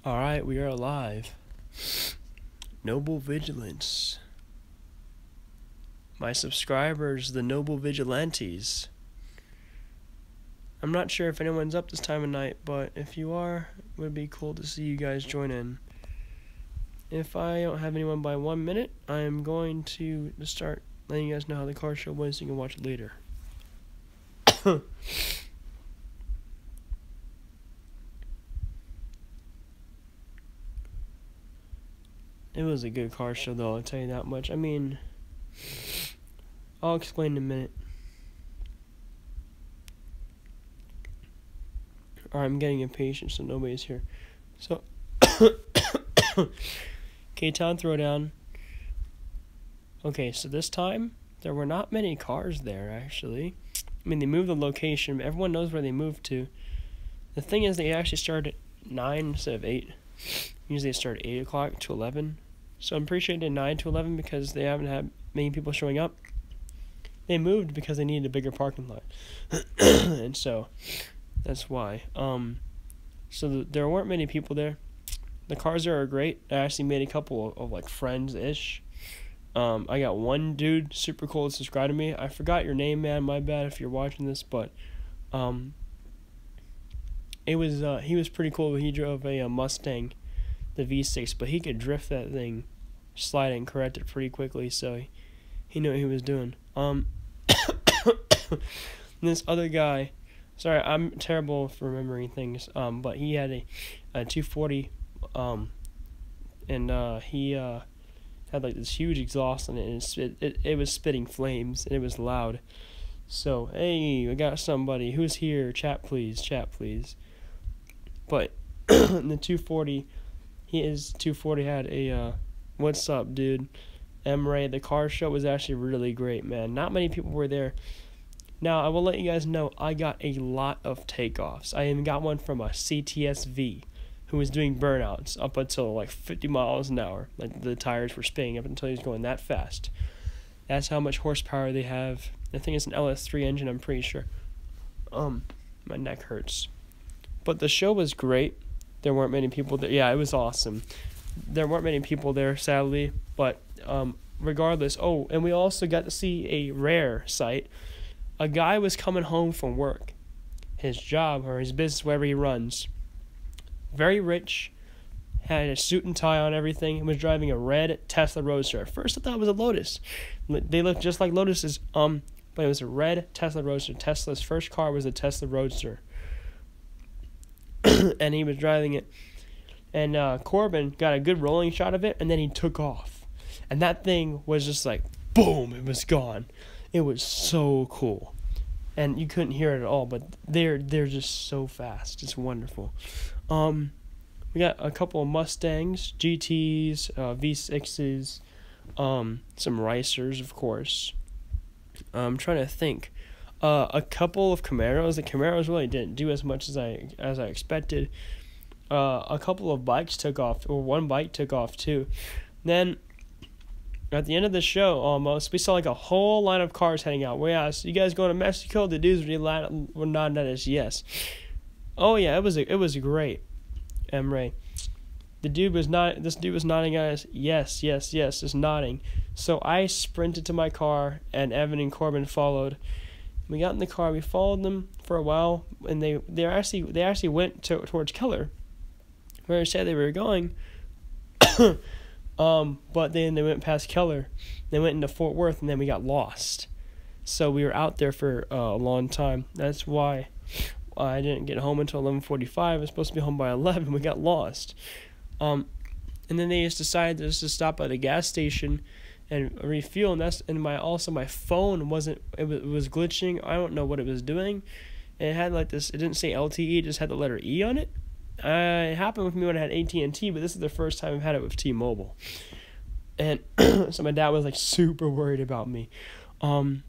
Alright, we are live. Noble Vigilance. My subscribers, the Noble Vigilantes. I'm not sure if anyone's up this time of night, but if you are, it would be cool to see you guys join in. If I don't have anyone by 1 minute, I am going to start letting you guys know how the car show was so you can watch it later. It was a good car show, though, I'll tell you that much. I mean, I'll explain in a minute. Alright, I'm getting impatient, so nobody's here. So, K-Town Throwdown. Okay, so this time, there were not many cars there, actually. I mean, they moved the location, but everyone knows where they moved to. The thing is, they actually started at 9 instead of 8. Usually they start at 8 o'clock to 11. So I'm pretty sure they did 9 to 11 because they haven't had many people showing up. They moved because they needed a bigger parking lot. And so that's why. There weren't many people there. The cars there are great. I actually made a couple of like friends-ish. I got one dude super cool to subscribe to me. I forgot your name, man. My bad if you're watching this, but he was pretty cool. He drove a Mustang, the V6, but he could drift that thing, slide and correct it pretty quickly, so he knew what he was doing. This other guy, sorry, I'm terrible for remembering things, but he had a 240, and he had like this huge exhaust on it, and it was spitting flames, and it was loud. So, hey, I got somebody. Who's here? Chat, please. But the 240... His 240 had a, what's up, dude? M-Ray, the car show was actually really great, man. Not many people were there. Now, I will let you guys know, I got a lot of takeoffs. I even got one from a CTSV who was doing burnouts up until like 50 miles an hour. Like, the tires were spinning up until he was going that fast. That's how much horsepower they have. I think it's an LS3 engine, I'm pretty sure. My neck hurts. But the show was great. There weren't many people there. Yeah, it was awesome. There weren't many people there, sadly. But regardless. Oh, and we also got to see a rare sight. A guy was coming home from work. His job or his business, wherever he runs. Very rich. Had a suit and tie on everything. And was driving a red Tesla Roadster. At first I thought it was a Lotus. They looked just like Lotuses. But it was a red Tesla Roadster. Tesla's first car was a Tesla Roadster. And he was driving it, and Corbin got a good rolling shot of it, and then he took off, and that thing was just like boom, it was gone. It was so cool, and you couldn't hear it at all, but they're just so fast. It's wonderful. We got a couple of Mustangs, GTs, V6s, some Racers, of course. I'm trying to think. A couple of Camaros. The Camaros really didn't do as much as I expected. A couple of bikes took off, or one bike took off too. Then, at the end of the show, almost, we saw like a whole line of cars heading out. We asked, "You guys going to Mexico?" The dudes were nodding at us, yes. Oh yeah, it was great. M-Ray. This dude was nodding at us, yes, just nodding. So I sprinted to my car, and Evan and Corbin followed. We got in the car. We followed them for a while, and they actually went towards Keller, where they said they were going. But then they went past Keller. They went into Fort Worth, and then we got lost. So we were out there for a long time. That's why I didn't get home until 11:45. I was supposed to be home by 11. We got lost. And then they just decided just to stop at a gas station and refuel, and my phone was glitching. I don't know what it was doing. And it had like this. It didn't say LTE. It just had the letter E on it. It happened with me when I had AT&T, but this is the first time I've had it with T-Mobile. And so my dad was like super worried about me. But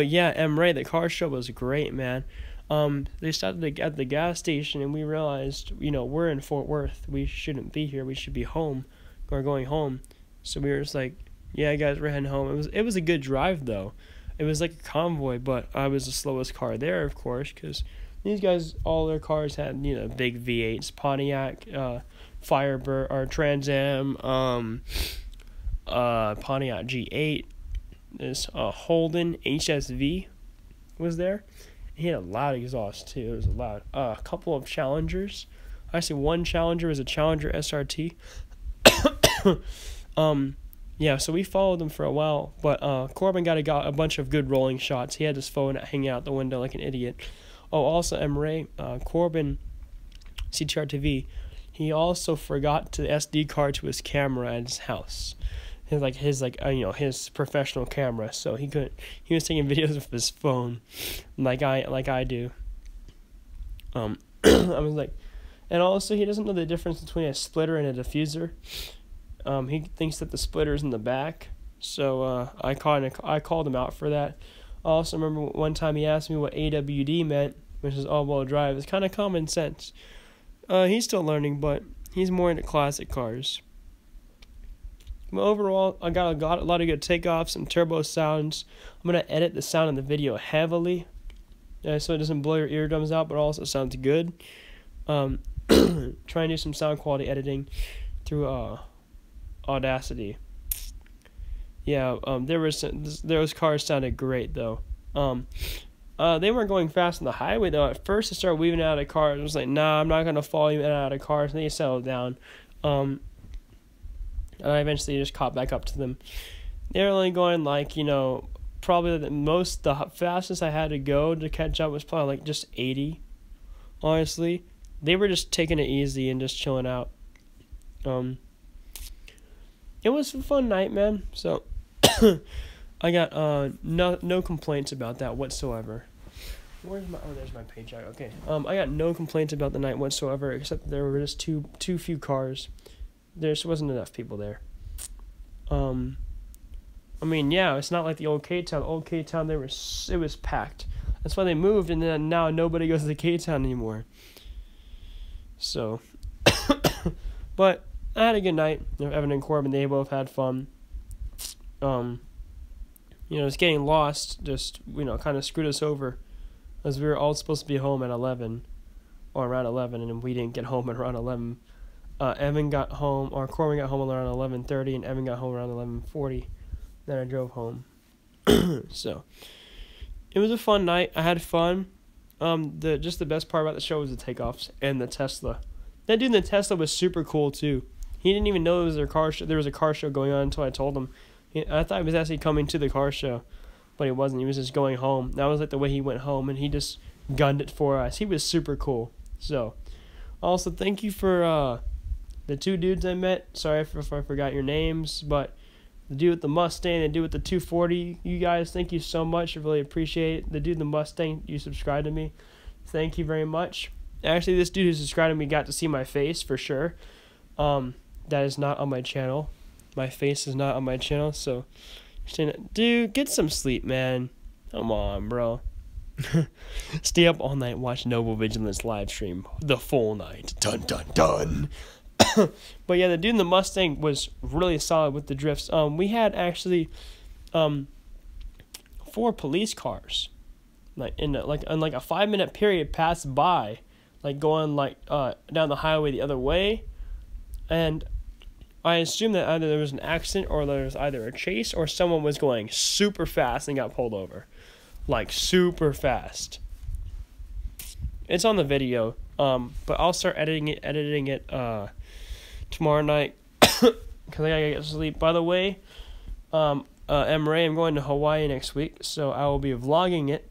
yeah, M-Ray, the car show was great, man. They stopped at the gas station, and we realized, we're in Fort Worth. We shouldn't be here. We should be home, or going home. So we were just like, yeah, guys, we're heading home. It was a good drive, though. It was like a convoy, but I was the slowest car there, of course, because These guys, all their cars had, big V8s, Pontiac, Firebird, or Trans Am, Pontiac G8, this Holden HSV was there. He had a loud exhaust too. It was loud. A couple of Challengers. Actually, one Challenger was a Challenger SRT. Yeah, so we followed them for a while, but Corbin got a bunch of good rolling shots. He had his phone hanging out the window like an idiot. Oh, also, Emre, Corbin, CTR TV, he also forgot to SD card to his camera at his house. His professional camera, so he was taking videos with his phone, like I do. I was like, and also he doesn't know the difference between a splitter and a diffuser. He thinks that the splitter's in the back, so I called him out for that. I also remember one time he asked me what AWD meant, which is all-wheel drive. It's kind of common sense. He's still learning, but he's more into classic cars. But overall, I got a lot of good takeoffs and turbo sounds. I'm going to edit the sound in the video heavily, so it doesn't blow your eardrums out, but also sounds good. Try and do some sound quality editing through Audacity. Yeah, those cars sounded great though. They weren't going fast on the highway though. At first, they started weaving out of cars. I was like, nah, I'm not gonna follow you in and out of cars. And they settled down. And I eventually just caught back up to them. They were only going probably the fastest I had to go to catch up was probably like just 80. Honestly, they were just taking it easy and just chilling out. It was a fun night, man. So I got no complaints about that whatsoever. There's my paycheck. Okay. I got no complaints about the night whatsoever, except that there were just too few cars. There just wasn't enough people there. Yeah, it's not like the old K-Town. The old K-Town, it was packed. That's why they moved, and then now nobody goes to the K-Town anymore. So, but I had a good night. Evan and Corbin, they both had fun. Just getting lost just, kind of screwed us over, as we were all supposed to be home at 11, or around 11, and we didn't get home at around 11. Corbin got home around 11:30, and Evan got home around 11:40. Then I drove home. So, it was a fun night. I had fun. The best part about the show was the takeoffs and the Tesla. That dude in the Tesla was super cool too. He didn't even know there was a car show going on until I told him. I thought he was actually coming to the car show, but he wasn't. He was just going home. That was like the way he went home, and he just gunned it for us. He was super cool. So, also thank you for the two dudes I met. Sorry if I forgot your names, but the dude with the Mustang, the dude with the 240, you guys, thank you so much. I really appreciate it. The dude with the Mustang, you subscribed to me. Thank you very much. Actually, this dude who subscribed to me got to see my face for sure. That is not on my channel. My face is not on my channel, so dude, get some sleep, man. Come on, bro. Stay up all night, watch Noble Vigilance live stream the full night. Dun dun dun. But yeah, the dude in the Mustang was really solid with the drifts. We had actually 4 police cars, in a 5-minute period pass by, going down the highway the other way, and I assume that either there was an accident or there was either a chase or someone was going super fast and got pulled over, super fast. It's on the video, but I'll start editing it tomorrow night, because I gotta get to sleep. By the way, Emre, I'm going to Hawaii next week, so I will be vlogging it.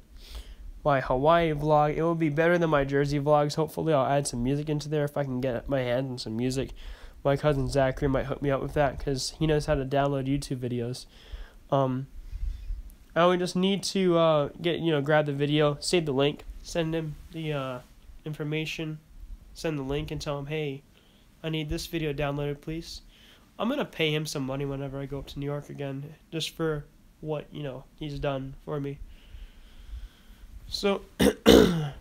My Hawaii vlog, it will be better than my Jersey vlogs. Hopefully, I'll add some music into there if I can get my hands on some music. My cousin Zachary might hook me up with that, because he knows how to download YouTube videos. I would just need to grab the video, save the link, send him the information, send the link, and tell him, hey, I need this video downloaded, please. I'm going to pay him some money whenever I go up to New York again, just for what, he's done for me. So, that's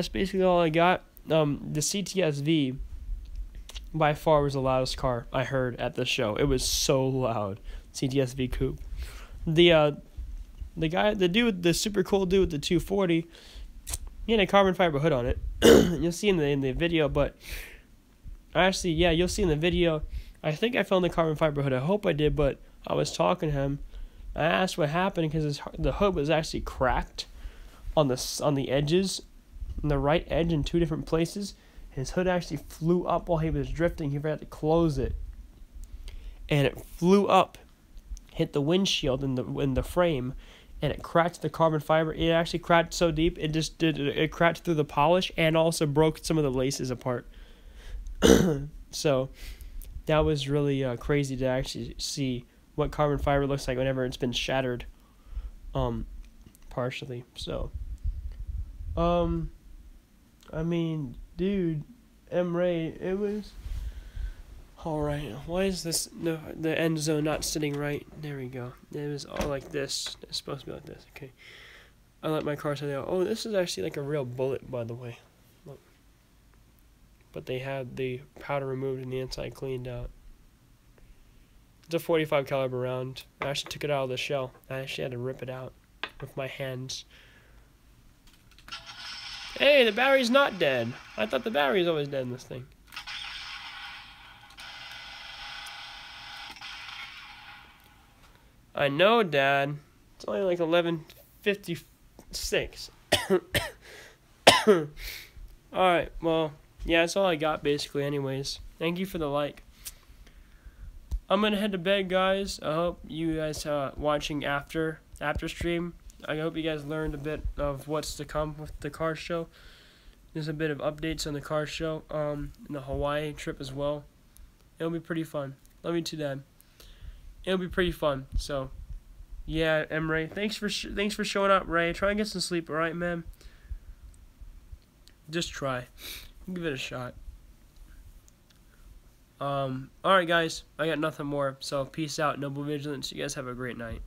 basically all I got. The CTSV by far was the loudest car I heard at the show. It was so loud. CTSV coupe. The the dude, the super cool dude with the 240, he had a carbon fiber hood on it. You'll see in the video, but actually, yeah, you'll see in the video. I think I found the carbon fiber hood. I hope I did, but I was talking to him. I asked what happened because the hood was actually cracked on the edges, on the right edge in 2 different places. His hood actually flew up while he was drifting. He forgot to close it, and it flew up, hit the windshield in the frame, and it cracked the carbon fiber. It actually cracked so deep it cracked through the polish and also broke some of the laces apart. So that was really crazy to actually see what carbon fiber looks like whenever it's been shattered, partially. So, I mean, dude, M-Ray, it was all right. Why is this the end zone not sitting right? There we go. It was all like this. It's supposed to be like this. Okay. I let my car say, oh, this is actually like a real bullet, by the way. Look. But they had the powder removed and the inside cleaned out. It's a .45 caliber round. I actually took it out of the shell. I actually had to rip it out with my hands. Hey, the battery's not dead. I thought the battery's always dead in this thing. I know, Dad. It's only like 11:56. Alright, well, yeah, that's all I got basically anyways. Thank you for the like. I'm gonna head to bed, guys. I hope you guys watching after stream. I hope you guys learned a bit of what's to come with the car show. There's a bit of updates on the car show, and the Hawaii trip as well. It'll be pretty fun. Love you too, Dad. It'll be pretty fun. So, yeah, M-Ray, thanks for showing up, Ray. Try and get some sleep, all right, man? Just try. Give it a shot. Alright, guys. I got nothing more. So, peace out. Noble Vigilance. You guys have a great night.